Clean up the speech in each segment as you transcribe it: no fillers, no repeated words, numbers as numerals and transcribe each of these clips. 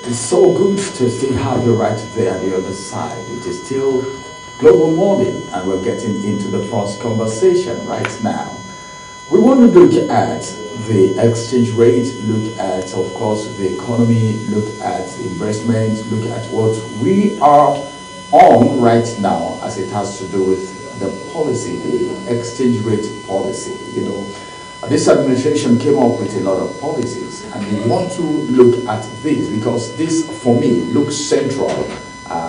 It's so good to still have you right there on the other side. It is still global morning, and we're getting into the first conversation right now. We want to look at the exchange rate, look at, of course, the economy, look at investment, look at what we are on right now as it has to do with the policy, the exchange rate policy. This administration came up with a lot of policies, and we want to look at this because this, for me, looks central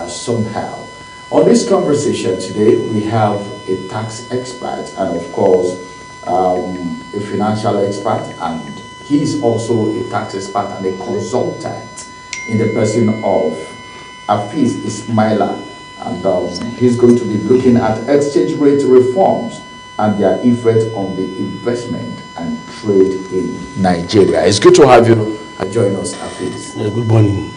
somehow. On this conversation today, we have a tax expert and, of course, a financial expert, and he's also a tax expert and a consultant in the person of Afiz Ismaila, and he's going to be looking at exchange rate reforms and their effect on the investment and trade in Nigeria. It's good to have you join us, Afiz. Good morning.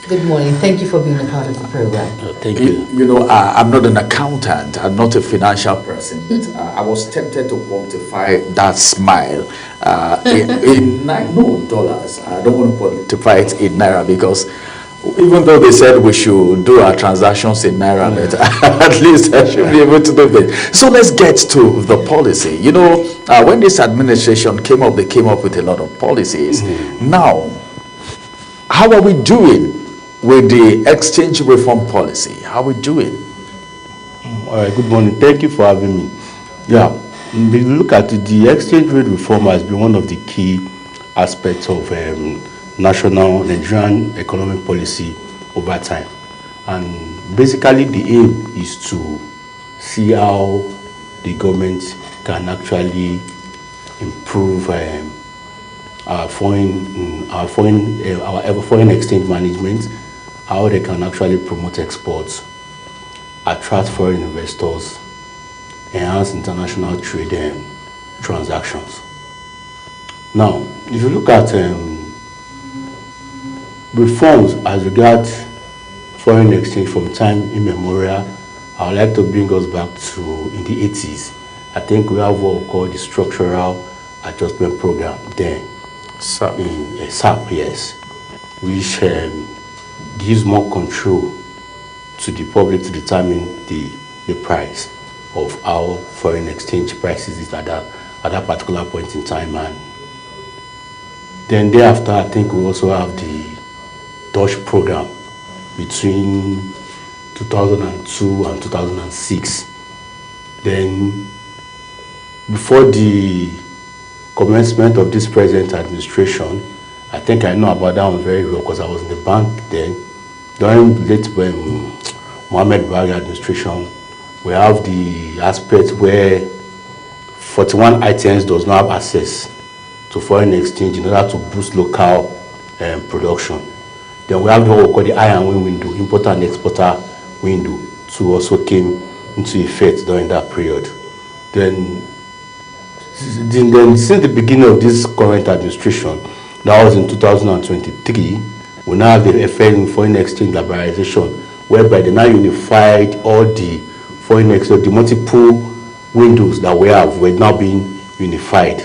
Good morning. Thank you for being a part of the program. Thank you. I'm not an accountant. I'm not a financial person, but I was tempted to quantify that smile in dollars. I don't want to quantify it in naira because even though they said we should do our transactions in naira, but at least I should be able to do that. So let's get to the policy. When this administration came up, they came up with a lot of policies. Now, how are we doing with the exchange reform policy? How are we doing? All right, good morning. Thank you for having me. Yeah, we look at the exchange rate reform has been one of the key aspects of national Nigerian economic policy over time. And basically the aim is to see how the government can actually improve our foreign exchange management, how they can actually promote exports, attract foreign investors, enhance international trade transactions. Now, if you look at reforms as regards foreign exchange from time immemorial, I would like to bring us back to in the 80s. I think we have what we call the Structural Adjustment Program then. SAP. SAP, yes, which gives more control to the public to determine the price of how foreign exchange prices is at that particular point in time. And then thereafter, I think we also have the Dutch program between 2002 and 2006. Then before the commencement of this present administration, I think I know about that one very well because I was in the bank then. During the late Mohamed Buhari administration, we have the aspect where 41 items does not have access to foreign exchange in order to boost local production. Then we have what we call the I&W window, importer and exporter window, to also came into effect during that period. Then since the beginning of this current administration, that was in 2023, we now have the foreign exchange liberalization, whereby they now unified all the foreign exchange, the multiple windows that we have were now being unified.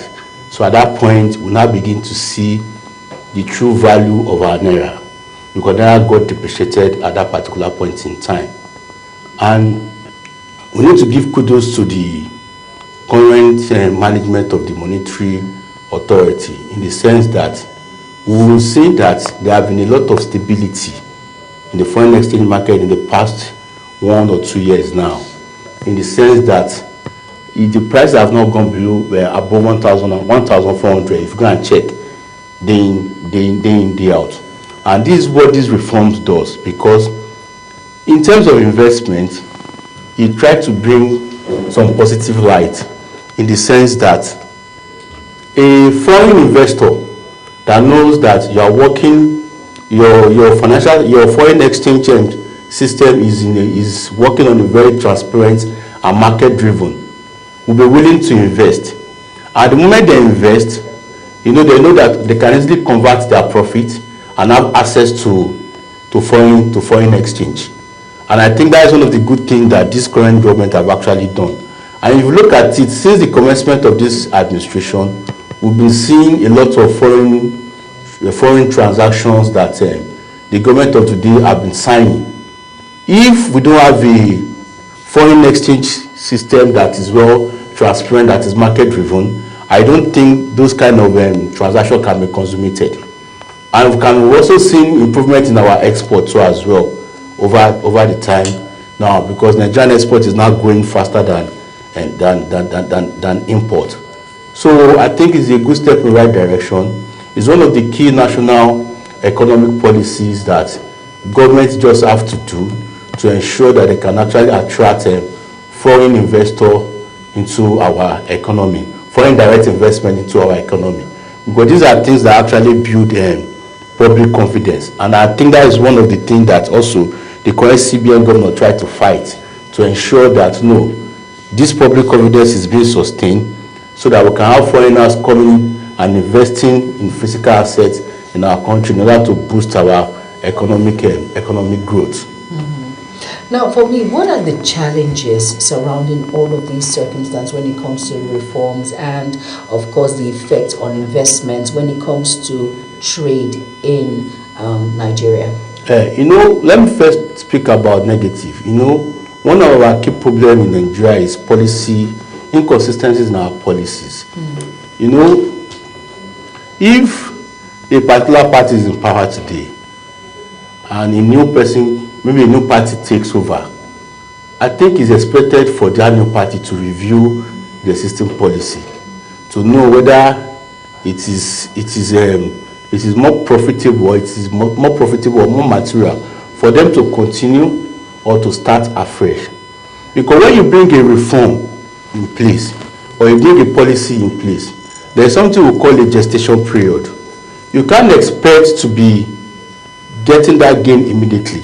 So at that point, we now begin to see the true value of our naira, because naira got depreciated at that particular point in time. And we need to give kudos to the current management of the monetary authority, in the sense that we will see that there have been a lot of stability in the foreign exchange market in the past 1 or 2 years now, in the sense that if the prices have not gone below above 1,400, if you go and check day in, day out. And this is what this reforms does, because in terms of investment, it tried to bring some positive light, in the sense that a foreign investor that knows that you are working, your foreign exchange system is working on a very transparent and market driven, will be willing to invest. At the moment they invest, they know that they can easily convert their profit and have access to foreign exchange. And I think that is one of the good things that this current government have actually done. And if you look at it, since the commencement of this administration, we've been seeing a lot of foreign transactions that the government of today have been signing. If we don't have a foreign exchange system that is well transparent, that is market driven, I don't think those kind of transactions can be consummated. And we can also see improvement in our export too as well over the time now, because Nigerian export is now growing faster than import. So I think it's a good step in the right direction. It's one of the key national economic policies that governments just have to do to ensure that they can actually attract foreign investor into our economy, foreign direct investment into our economy. Because these are things that actually build public confidence. And I think that is one of the things that also the current CBN governor tried to fight, to ensure that no, this public confidence is being sustained so that we can have foreigners coming and investing in physical assets in our country in order to boost our economic growth. Now, for me, what are the challenges surrounding all of these circumstances when it comes to reforms and, of course, the effect on investments when it comes to trade in Nigeria? Let me first speak about negative. One of our key problems in Nigeria is policy inconsistencies in our policies. If a particular party is in power today and a new person, maybe a new party takes over, I think it's expected for that new party to review the existing policy to know whether it is more profitable, or it is more profitable or more material for them to continue or to start afresh. Because when you bring a reform in place or you bring a policy in place, there is something we call a gestation period. You can't expect to be getting that gain immediately.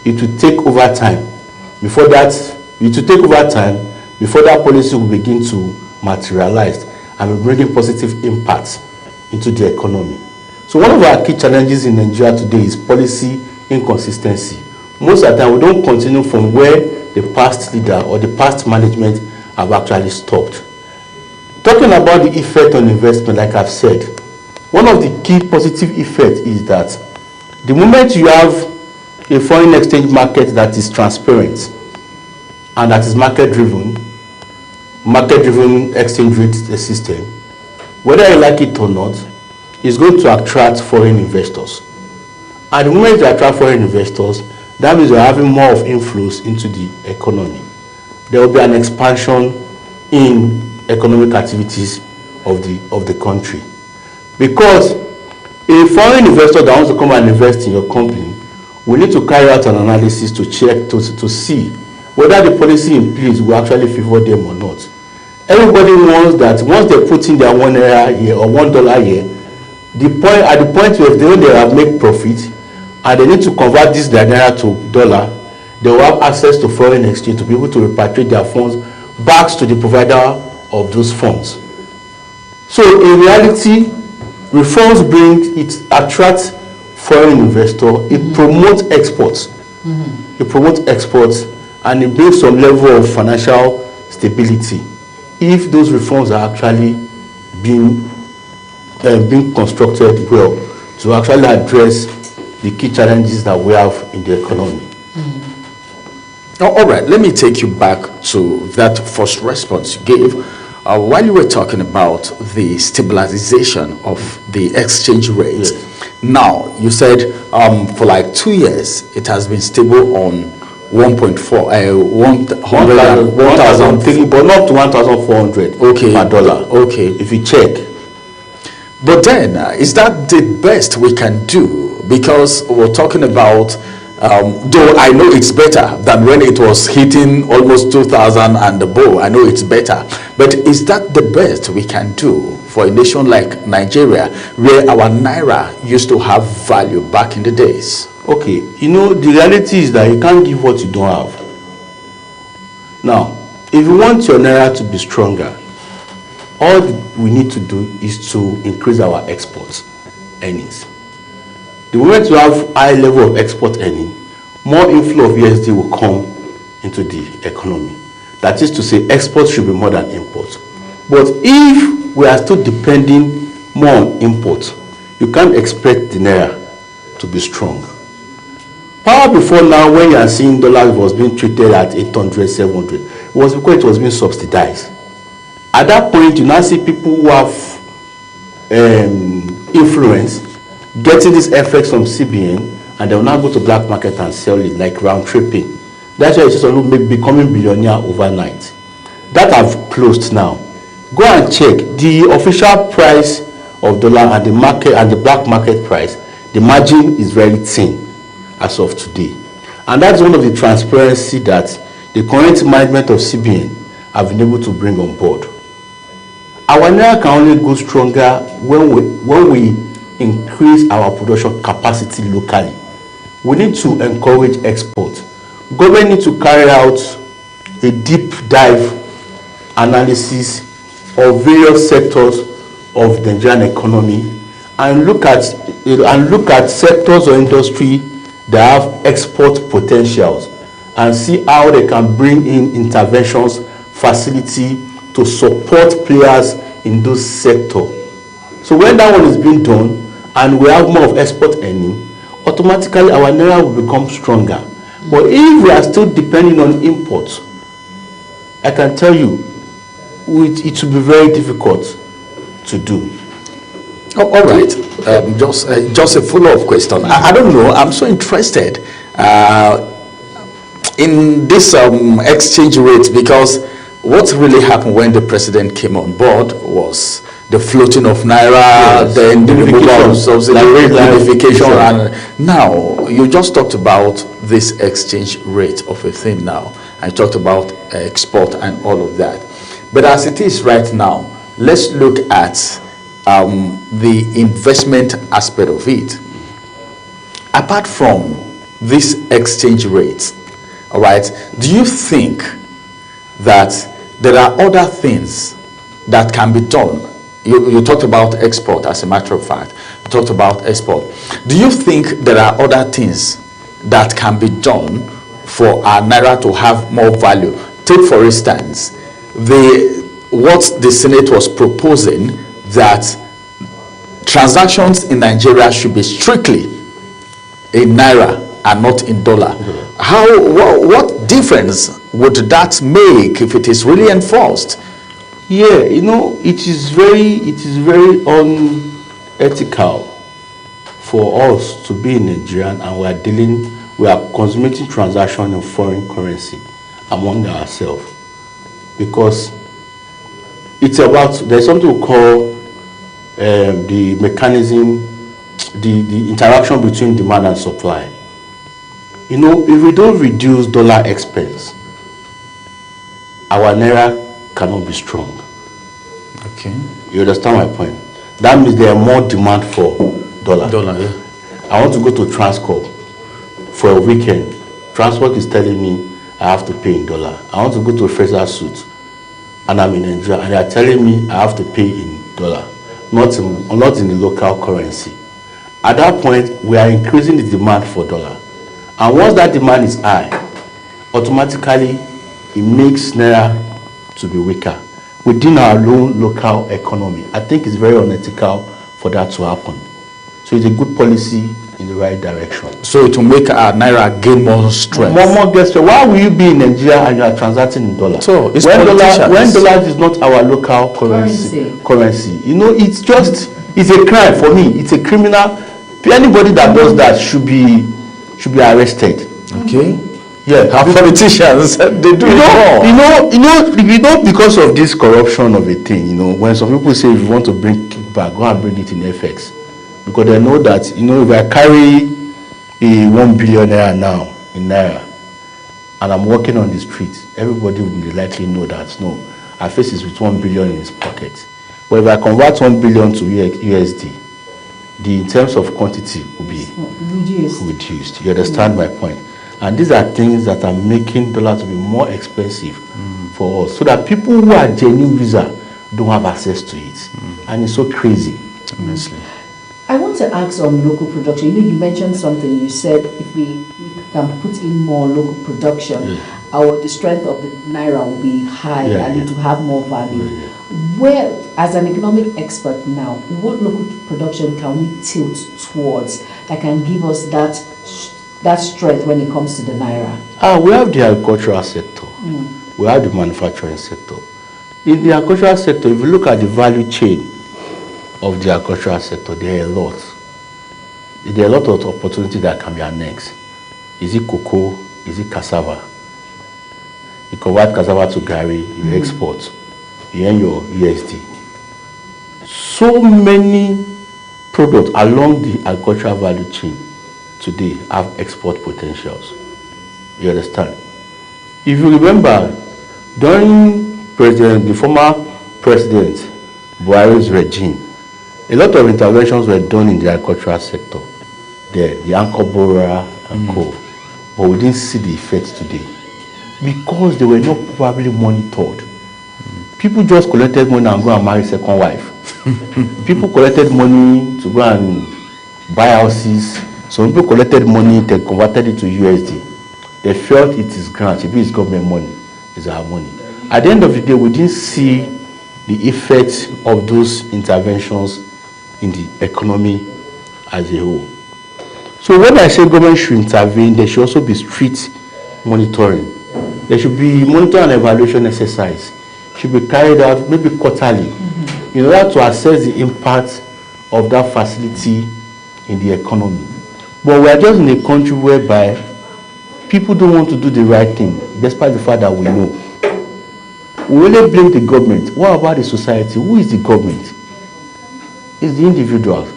It will take over time before that policy will begin to materialize and be bringing positive impacts into the economy. So one of our key challenges in Nigeria today is policy inconsistency. Most of the time we don't continue from where the past leader or the past management have actually stopped. Talking about the effect on investment, like I've said, one of the key positive effects is that the moment you have a foreign exchange market that is transparent and that is market-driven exchange rate system, whether you like it or not, is going to attract foreign investors. And the moment you attract foreign investors, that means you're having more of inflows into the economy. There will be an expansion in economic activities of the country. Because a foreign investor that wants to come and invest in your company will need to carry out an analysis to check, to see whether the policy in place will actually favor them or not. Everybody wants that once they put in their $1 here or $1 here, at the point where they have made profit and they need to convert this naira to dollar, they will have access to foreign exchange to be able to repatriate their funds back to the provider of those funds. So in reality, reforms it attracts foreign investor, it promotes exports. It promotes exports and it brings some level of financial stability if those reforms are actually being constructed well to actually address the key challenges that we have in the economy. All right, let me take you back to that first response you gave while you were talking about the stabilization of the exchange rate. Yes. Now, you said for like 2 years, it has been stable on 1.4, 1,003, but not to 1,400 per dollar. Okay. If you check. But then, is that the best we can do? Because we're talking about, though I know it's better than when it was hitting almost 2,000 and above. I know it's better. But is that the best we can do for a nation like Nigeria, where our naira used to have value back in the days? Okay, the reality is that you can't give what you don't have. Now, if you want your naira to be stronger, all we need to do is to increase our export earnings. The moment you have high level of export earning, more inflow of USD will come into the economy. That is to say, exports should be more than imports. But if we are still depending more on imports, you can't expect the naira to be strong. Power before now, when you are seeing dollar was being treated at 800, 700, it was because it was being subsidized. At that point, you now see people who have influence getting this FX from CBN, and they will now go to black market and sell it like round tripping. That's why you see some people becoming billionaire overnight. That have closed now. Go and check the official price of dollar and the market and the black market price. The margin is very thin as of today, and that's one of the transparency that the current management of CBN have been able to bring on board. Our naira can only go stronger when we increase our production capacity locally. We need to encourage export. Government need to carry out a deep dive analysis of various sectors of the Nigerian economy and look at sectors or industry that have export potentials and see how they can bring in interventions, facility to support players in those sectors. So when that one is being done and we have more of export earning, automatically our naira will become stronger. But if we are still depending on imports, I can tell you it will be very difficult to do. Oh, all right. Just a follow-up question. I don't know. I'm so interested in this exchange rate, because what really happened when the president came on board was the floating of naira, yes, then the removal of subsidy, unification, and now you just talked about this exchange rate of a thing now. I talked about export and all of that. But as it is right now, let's look at the investment aspect of it. Apart from this exchange rate, all right, do you think that there are other things that can be done? You talked about export, as a matter of fact. You talked about export. Do you think there are other things that can be done for our naira to have more value? Take, for instance, what the Senate was proposing, that transactions in Nigeria should be strictly in naira and not in dollar. What difference would that make if it is really enforced? Yeah, you know, it is very unethical for us to be in Nigeria and we are consummating transactions in foreign currency among ourselves, because it's about, there's something we call the mechanism, the interaction between demand and supply. You know, if we don't reduce dollar expense, our naira cannot be strong. Okay. You understand my point? That means there are more demand for dollar. Yeah. I want to go to Transcorp for a weekend. Transport is telling me I have to pay in dollar. I want to go to Fraser Suit and I'm in Nigeria and they are telling me I have to pay in dollar, not in the local currency. At that point, we are increasing the demand for dollar. And once that demand is high, automatically it makes naira to be weaker within our own local economy. I think it's very unethical for that to happen. So it's a good policy in the right direction. So it will make our naira gain more strength. More get strength. Why will you be in Nigeria and you are transacting in dollars? So it's when dollars is not our local currency. You know, it's a crime for me. It's a criminal. Anybody that does that should be arrested. Okay. Yeah, our politicians, they do it more. You know, because of this corruption of a thing, you know, when some people say if you want to bring kickback, go and bring it in FX. Because they know that, you know, if I carry a 1 billion naira now in naira and I'm walking on the street, everybody will likely know that, no, our face is with 1 billion in his pocket. But if I convert 1 billion to USD, in terms of quantity will be reduced. You understand my point? And these are things that are making dollar to be more expensive for us, so that people who are genuine user don't have access to it. And it's so crazy. Honestly. I want to ask on local production. You know, you mentioned something. You said if we can put in more local production, the strength of the naira will be high and it will have more value. Where, as an economic expert now, what local production can we tilt towards that can give us that that strength when it comes to the naira? We have the agricultural sector. We have the manufacturing sector. In the agricultural sector, if you look at the value chain of the agricultural sector, there are a lot. There are a lot of opportunities that can be annexed. Is it cocoa? Is it cassava? You convert cassava to gari, you export, you earn your USD. So many products along the agricultural value chain today have export potentials. You understand? If you remember, during the former President Buhari's regime, a lot of interventions were done in the agricultural sector. The Anchor Bora and co. But we didn't see the effects today because they were not properly monitored. People just collected money and go and marry second wife. People collected money to go and buy houses. Some people collected money, they converted it to USD. They felt it is grant, if it's government money, it's our money. At the end of the day, we didn't see the effects of those interventions in the economy as a whole. So when I say government should intervene, there should also be strict monitoring. There should be monitoring and evaluation exercise. Should be carried out maybe quarterly in order to assess the impact of that facility in the economy. But we are just in a country whereby people don't want to do the right thing, despite the fact that we know. We only blame the government. What about the society? Who is the government? It's the individuals.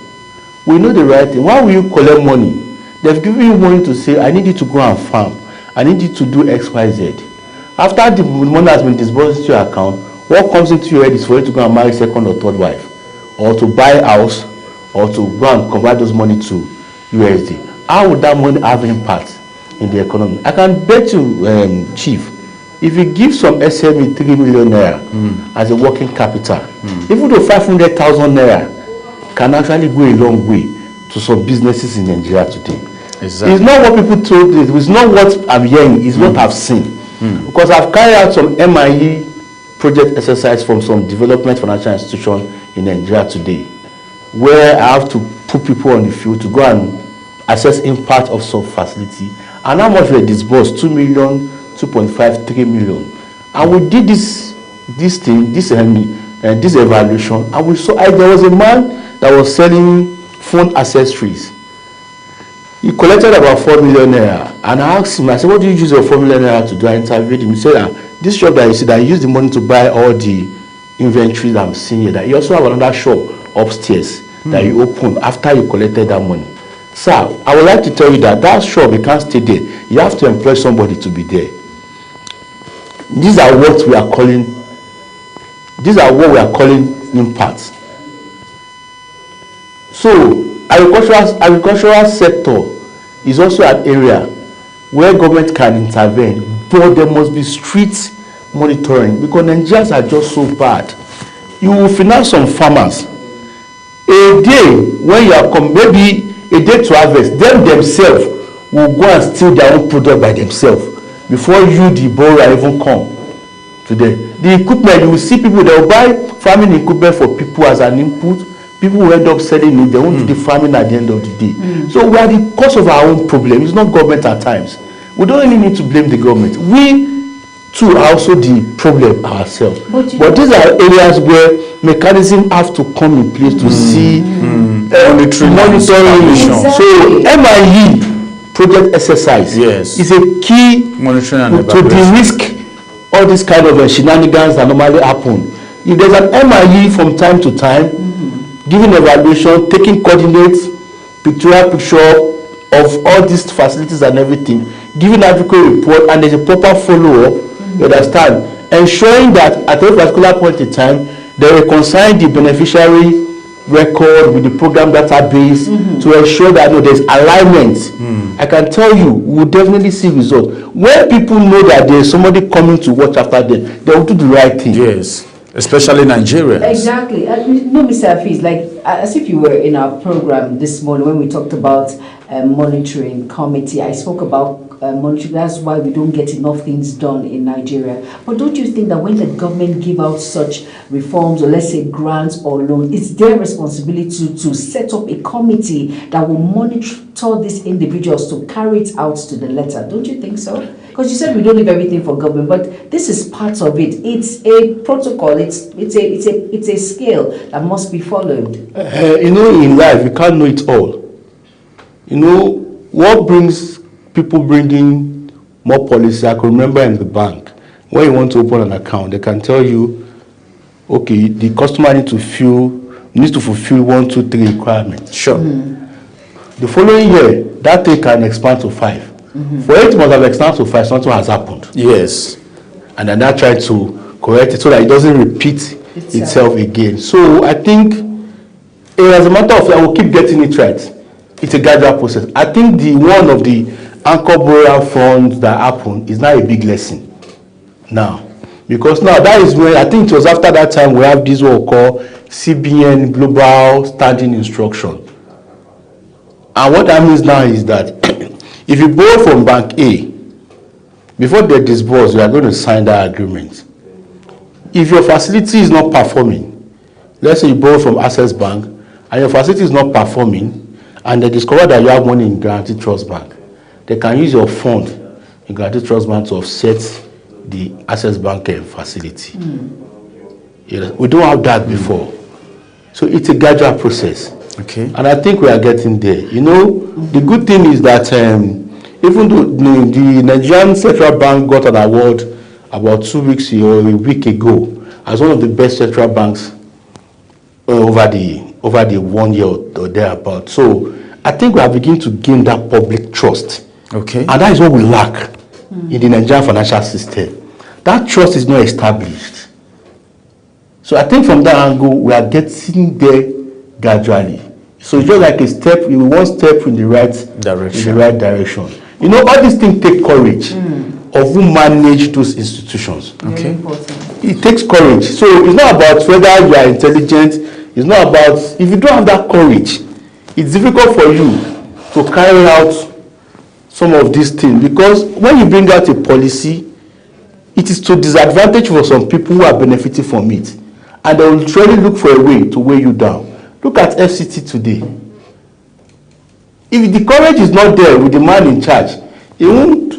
We know the right thing. Why will you collect money? They've given you money to say, I need you to go and farm. I need you to do X, Y, Z. After the money has been disbursed to your account, what comes into your head is for you to go and marry second or third wife, or to buy a house, or to go and convert those money to USD. How would that money have impact in the economy? I can bet you, Chief, if you give some SME 3 million naira as a working capital, even though 500,000 naira can actually go a long way to some businesses in Nigeria today. Exactly. It's not what people told me, it's not what I'm hearing, it's what I've seen. Because I've carried out some MIE project exercise from some development financial institution in Nigeria today, where I have to put people on the field to go and assess impact of some facility and how much were disbursed, 2 million, 2.5, 3 million. And we did this evaluation, and we saw there was a man that was selling phone accessories. He collected about 4 million naira, and I asked him, I said, what do you use your 4 million naira to do? I interviewed him. He said, this shop that you see, that I use the money to buy all the inventory that I'm seeing here. That he also have another shop upstairs that you opened after you collected that money. Sir, I would like to tell you that shop, you can't stay there. You have to employ somebody to be there. These are what we are calling impacts. So agricultural sector is also an area where government can intervene, but there must be strict monitoring because Nigerians are just so bad. You will finance some farmers. A day when you are maybe a day to harvest, themselves will go and steal their own product by themselves before you, the borrower, even come to them. The equipment, you will see people, they will buy farming equipment for people as an input. People will end up selling it. They won't do the farming at the end of the day. So we are the cause of our own problem. It's not government at times. We don't really need to blame the government. We too are also the problem ourselves. But these are areas where mechanisms have to come in place to see monitoring. So MIE project exercise is a key monitoring and to de-risk all these kind of shenanigans that normally happen. If there's an MIE from time to time, giving evaluation, taking coordinates, pictorial picture of all these facilities and everything, giving adequate report, and there's a proper follow-up, you understand, ensuring that at a particular point in time, they reconcile the beneficiary record with the program database to ensure that there's alignment. I can tell you, we will definitely see results. When people know that there's somebody coming to watch after them, they will do the right thing. Yes. Especially Nigerians. Exactly. No, Mr. Hafiz, like as if you were in our program this morning when we talked about monitoring committee. I spoke about monitoring. That's why we don't get enough things done in Nigeria. But don't you think that when the government give out such reforms, or let's say grants or loans, it's their responsibility to set up a committee that will monitor these individuals to carry it out to the letter? Don't you think so? Because you said we don't leave everything for government, but this is part of it. It's a protocol. It's a scale that must be followed. In life, you can't know it all. What brings people bringing more policy? I can remember in the bank, when you want to open an account, they can tell you, okay, the customer needs to fulfill 1, 2, 3 requirements. Sure. The following year, that thing can expand to 5. For it must have expanded to 5, something has happened. Yes. And then that try to correct it so that it doesn't repeat itself again. So I think, as a matter of fact, I will keep getting it right. It's a gradual process. I think one of the anchor borrower funds that happened is now a big lesson. Now. Because now that is when, I think it was after that time we have this what we call CBN Global Standing Instruction. And what that means now is that if you borrow from Bank A, before they disburse, you are going to sign that agreement. If your facility is not performing, let's say you borrow from Access Bank, and your facility is not performing, and they discover that you have money in Guarantee Trust Bank, they can use your fund in Guarantee Trust Bank to offset the Access Bank facility. We don't have that before. So it's a gradual process. Okay. And I think we are getting there. The good thing is that even though the Nigerian Central Bank got an award about 2 weeks or a week ago as one of the best central banks over the 1 year or thereabout. So I think we are beginning to gain that public trust. Okay. And that is what we lack in the Nigerian financial system. That trust is not established. So I think from that angle, we are getting there gradually. So it's just like one step in the right direction. All these things take courage of who manage those institutions. Okay. It takes courage. So it's not about whether you are intelligent. It's not about, if you don't have that courage, it's difficult for you to carry out some of these things. Because when you bring out a policy, it is to disadvantage for some people who are benefiting from it. And they will truly look for a way to weigh you down. Look at FCT today. If the courage is not there with the man in charge, he won't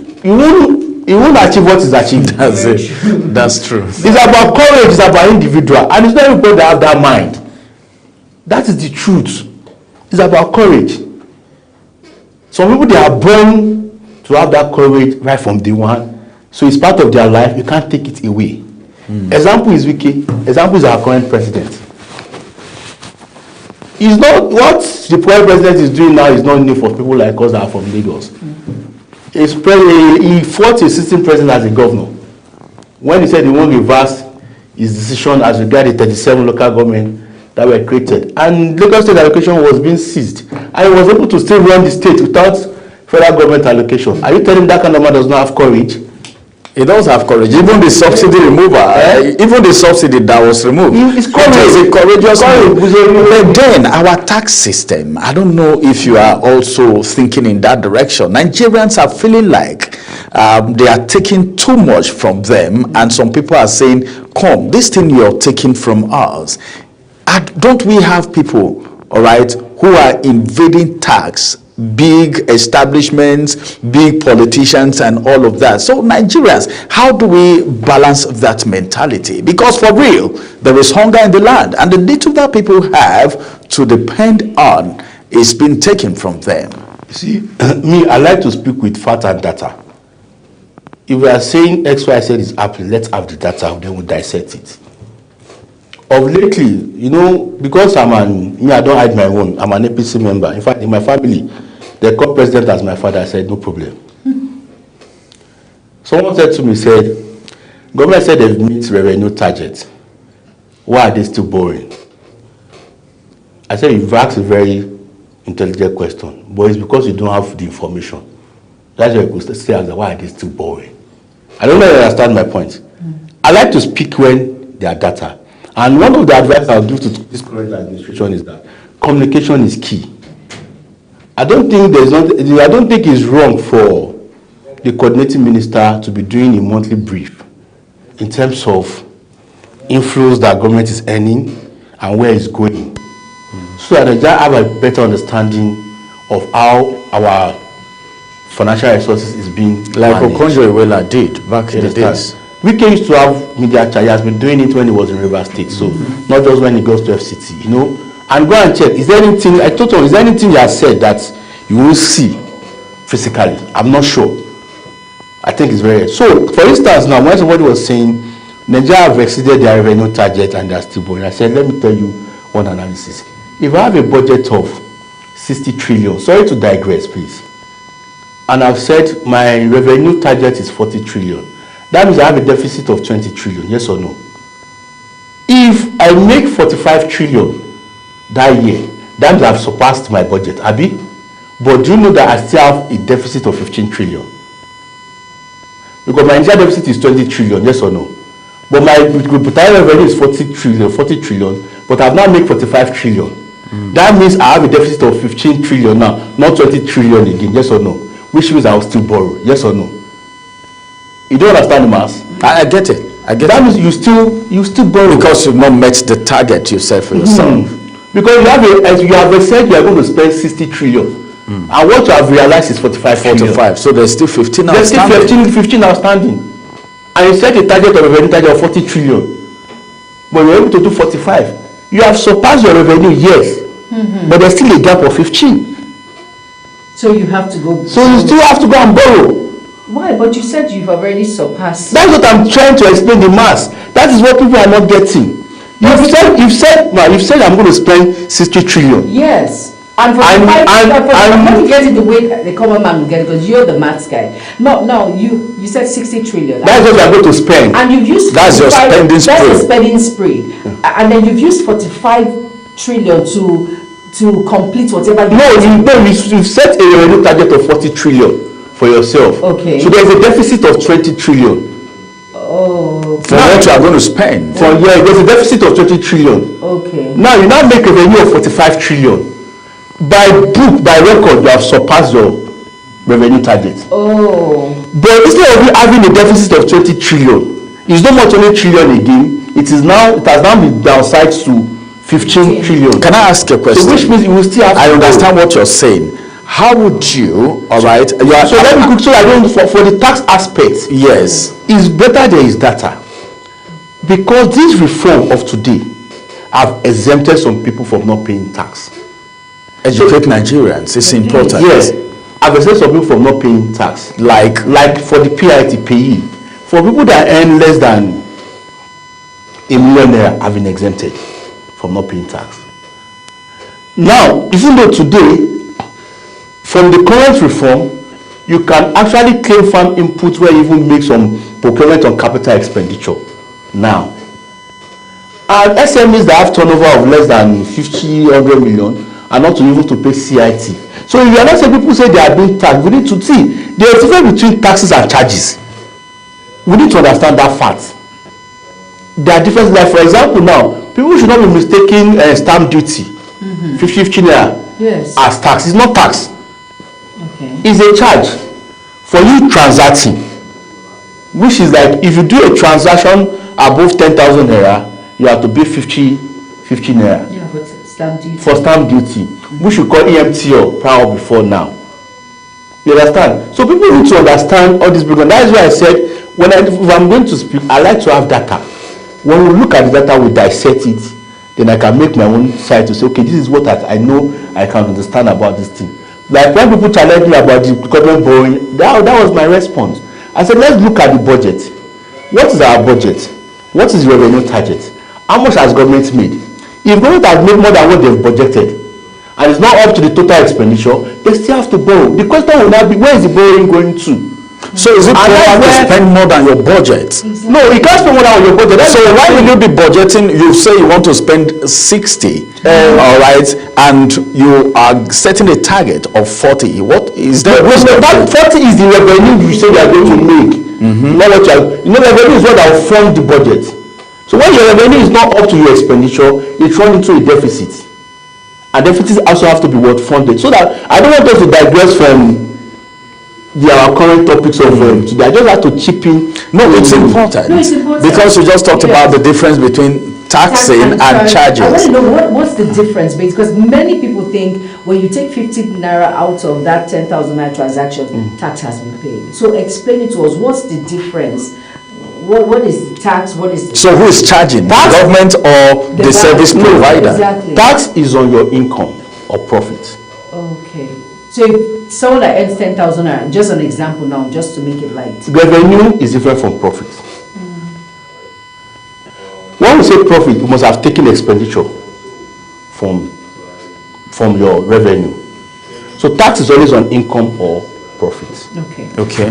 achieve what is achieved. That's it. That's true. It's about courage, it's about individual. And it's not everybody that have that mind. That is the truth. It's about courage. Some people, they are born to have that courage right from day one. So it's part of their life. You can't take it away. Example is Wike. Example is our current president. It's not what the current president is doing now is not new for people like us that are from Lagos. He fought a sitting president as a governor when he said he won't reverse his decision as regards the 37 local government that were created, and Lagos state allocation was being seized, and he was able to still run the state without federal government allocation. Are you telling me that kind of man does not have courage? He does have courage. Even the subsidy removal, even the subsidy that was removed, it's a courageous move. But then our tax system, I don't know if you are also thinking in that direction. Nigerians are feeling like they are taking too much from them, and some people are saying, come, this thing you're taking from us. Don't we have people, all right, who are invading tax, big establishments, big politicians, and all of that? So Nigerians, how do we balance that mentality? Because for real, there is hunger in the land, and the little that people have to depend on is being taken from them. You see, me, I like to speak with fact and data. If we are saying XYZ is happening, let's have the data, then we'll dissect it. Of lately, because I don't hide my own. I'm an APC member. In fact, in my family, they call president as my father. I said, no problem. Someone said to me, government said they've met revenue targets. Why are they still borrowing? I said, you've asked a very intelligent question, but it's because you don't have the information. That's why you could say, why are they still borrowing? I don't know if you understand my point. I like to speak when there are data. And one of the advice I'll give to this current administration is that communication is key. I don't think it's wrong for the coordinating minister to be doing a monthly brief in terms of inflows that government is earning and where it's going, so that they have a better understanding of how our financial resources is being like managed. Okonjo-Iweala did back in the days. Wike used to have media charge. He has been doing it when he was in Rivers State, so not just when he goes to FCT, you know. And go and check. Is there anything he has said that you will see physically? I'm not sure. I think it's very. So, for instance, now when somebody was saying Nigeria have exceeded their revenue target and they are still borrowing, I said, let me tell you one analysis. If I have a budget of 60 trillion, sorry to digress, please, and I've said my revenue target is 40 trillion, that means I have a deficit of 20 trillion, yes or no? If I make 45 trillion that year, that means I've surpassed my budget, Abi. But do you know that I still have a deficit of 15 trillion? Because my Nigeria deficit is 20 trillion, yes or no? But my total revenue is 40 trillion, but I've now made 45 trillion. That means I have a deficit of 15 trillion now, not 20 trillion again, yes or no? Which means I will still borrow, yes or no? You don't understand the maths? I get it. That means you still borrow. Because you've not met the target you set for yourself. Because you have said you are going to spend 60 trillion. And what you have realized is 45 trillion. So there's still 15 There's outstanding. still 15 outstanding. And you set a target of revenue target of 40 trillion. But you're able to do 45. You have surpassed your revenue, yes. But there's still a gap of 15. So you have to go. So you still have to go and borrow. Why? But you said you've already surpassed. That's what I'm trying to explain the maths. That is what people are not getting. You've said I'm going to spend 60 trillion. Yes. And for let me get it the way the common man will get it, because you're the maths guy. No, you said 60 trillion. That's what you're going to spend. And you've used that's your spending spree. That's the spending spree. And then you've used 45 trillion to complete whatever you've set a revenue target of 40 trillion for yourself. Okay. So there's a deficit of 20 trillion. Oh. For what you are going to spend. There's a deficit of 20 trillion. Okay. Now you now make a revenue of 45 trillion. By record, you have surpassed your revenue target. Oh. But instead of you having a deficit of 20 trillion, it's no more 20 trillion again. It has now been downsized to 15 trillion. Can I ask you a question? So which means you will still have I understand what you're saying. How would you, all right? So let me quick, so I don't, for the tax aspect, yes, it's better there is data. Because this reform of today have exempted some people from not paying tax. Educate Nigerians, it's important. Yes, I've exempted some people from not paying tax. Like for the PIT payee. For people that earn less than $1 million have been exempted from not paying tax. Now, even though today, from the current reform, you can actually claim farm inputs where you even make some procurement on capital expenditure now. And SMEs that have turnover of less than 100 million are not even to pay CIT. So if you are not saying people say they are being taxed, we need to see there is a difference between taxes and charges. We need to understand that fact. There are differences. Like for example, now people should not be mistaking stamp duty, 50 naira, yes, as tax. It's not tax. Okay. Is a charge for you transacting, which is like if you do a transaction above 10,000 naira, you have to pay 50 naira. Yeah, but stamp duty. For stamp duty, which we call EMT or prior before now. You understand? So people need to understand all this because that is why I said if I'm going to speak, I like to have data. When we look at the data, we dissect it, then I can make my own side to say, okay, this is what I know I can understand about this thing. Like when people challenge me about the government borrowing, that was my response. I said, let's look at the budget. What is our budget? What is the revenue target? How much has government made? If government has made more than what they've budgeted, and it's not up to the total expenditure, they still have to borrow. The question will now be, where is the borrowing going to? So is it proper to spend more than your budget? Exactly. No, you can't spend more than your budget. So why will you be budgeting? You say you want to spend 60, all right, and you are setting a target of 40. What is that? That 40 is the revenue you say you are going to make. Not what revenue is what will fund the budget. So when your revenue is not up to your expenditure, it runs into a deficit. And deficits also have to be funded. So that I don't want us to digress from our current topics of today. I just have to chip in. No, it's important. No, it's important. Because we just talked about the difference between taxing and charges. I want to know what's the difference, because many people think when you take 50 naira out of that 10,000 naira transaction, tax has been paid. So explain it to us. What's the difference? What is the tax? What is the so who is charging? The government or the service provider? Exactly. Tax is on your income or profit. Okay. So if someone that earns 10,000 naira, just an example now, just to make it light. Revenue is different from profit. When we say profit, you must have taken expenditure from your revenue. So tax is always on income or profit. Okay. Okay.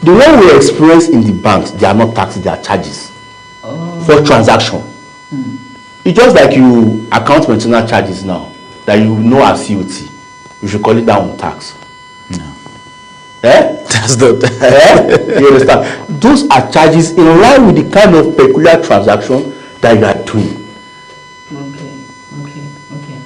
The one we experience in the banks, they are not taxes, they are charges for transaction. It's just like you account maintenance charges now that you know as COT. You should call it down tax. No. That's the you understand? Those are charges in line with the kind of peculiar transaction that you are doing. Okay.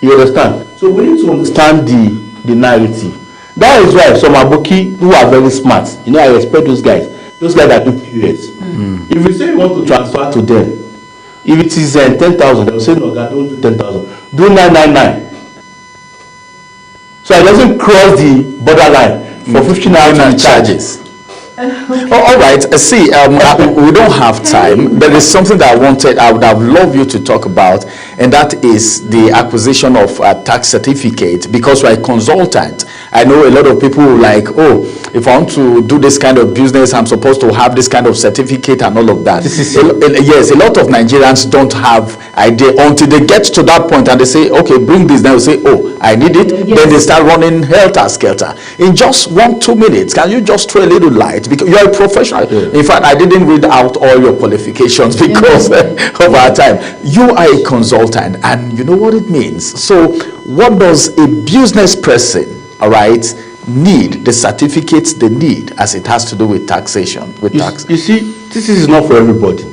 You understand? So we need to understand the narrative. That is why some aboki who are very smart, I respect those guys that do POS. If you say you want to transfer to them, if it is 10,000, they will say no, God, don't do 10,000, do 999. So it doesn't cross the borderline for 15 charges. All right. See, we don't have time. There is something that I would have loved you to talk about, and that is the acquisition of a tax certificate. Because we're a consultant, I know a lot of people like, if I want to do this kind of business, I'm supposed to have this kind of certificate and all of that. Yes, a lot of Nigerians don't have idea until they get to that point and they say, okay, bring this. Then they say, I need it. Yes. Then they start running helter-skelter. In just 1-2 minutes, can you just throw a little light? Because you're a professional. In fact, I didn't read out all your qualifications because of our time. You are a consultant, and you know what it means. So what does a business person, all right, need, the certificates they need as it has to do with taxation, tax? You see, this is not for everybody.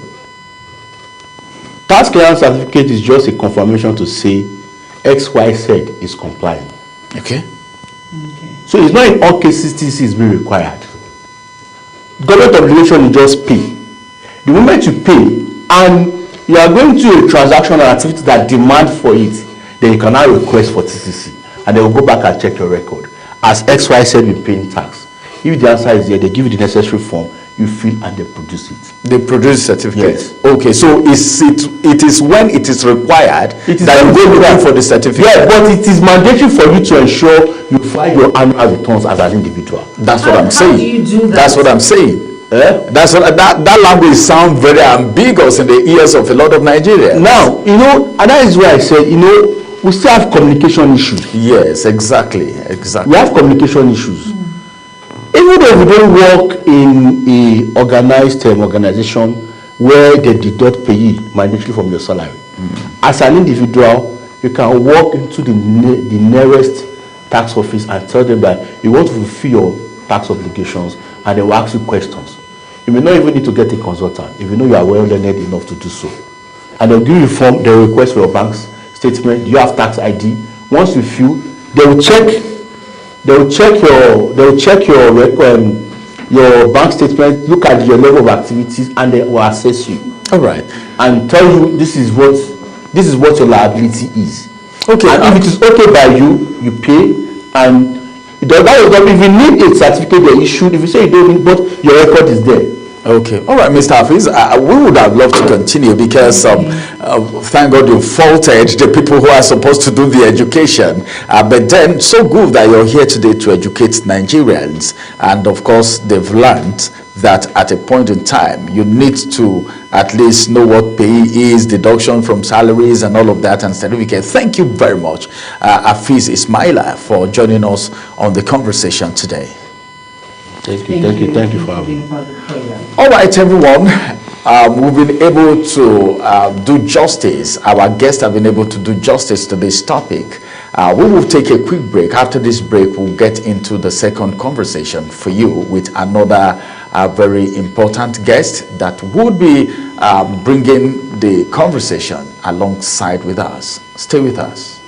Tax clearance certificate is just a confirmation to say XYZ is compliant. Okay. So it's not in all cases this is being required. Government obligation is just pay. The moment you pay and you are going to a transaction or activity that demand for it, then you can now request for TCC and they will go back and check your record. As XYZ been paying tax. If the answer is there, they give you the necessary form, you fill and they produce it. They produce certificate. Yes. Okay, so it is when it is required that you go looking for the certificate. Yeah, but it is mandatory for you to ensure you file your annual returns as an individual. That's what I'm saying. How do you do that? That's what I'm saying. That's what that language sounds very ambiguous in the ears of a lot of Nigerians. Now, and that is why I said, we still have communication issues. Yes, exactly. We have communication issues. Even though we don't work in a organized organization where they deduct pay mandatory from your salary, as an individual, you can walk into the nearest tax office and tell them that you want to fulfill your tax obligations, and they will ask you questions. You may not even need to get a consultant if you know you are well learned enough to do so. And they'll give you a form, they will request for your bank's statement. Do you have tax ID? Once you fill, they will check your bank statement, look at your level of activities, and they will assess you. All right. And tell you this is what your liability is. Okay. And if it is okay by you, you pay. And if you need a certificate they issued, if you say you don't need, but your record is there. Okay. All right, Mr. Hafiz, we would have loved to continue because thank God you faulted the people who are supposed to do the education. But then, so good that you're here today to educate Nigerians. And of course, they've learned that at a point in time, you need to at least know what pay is, deduction from salaries and all of that, and certificate. Thank you very much, Hafiz Ismaila, for joining us on the conversation today. Thank you for having me. All right, everyone. We've been able to do justice. Our guests have been able to do justice to this topic. We will take a quick break. After this break, we'll get into the second conversation for you with another a very important guest that would be bringing the conversation alongside with us. Stay with us.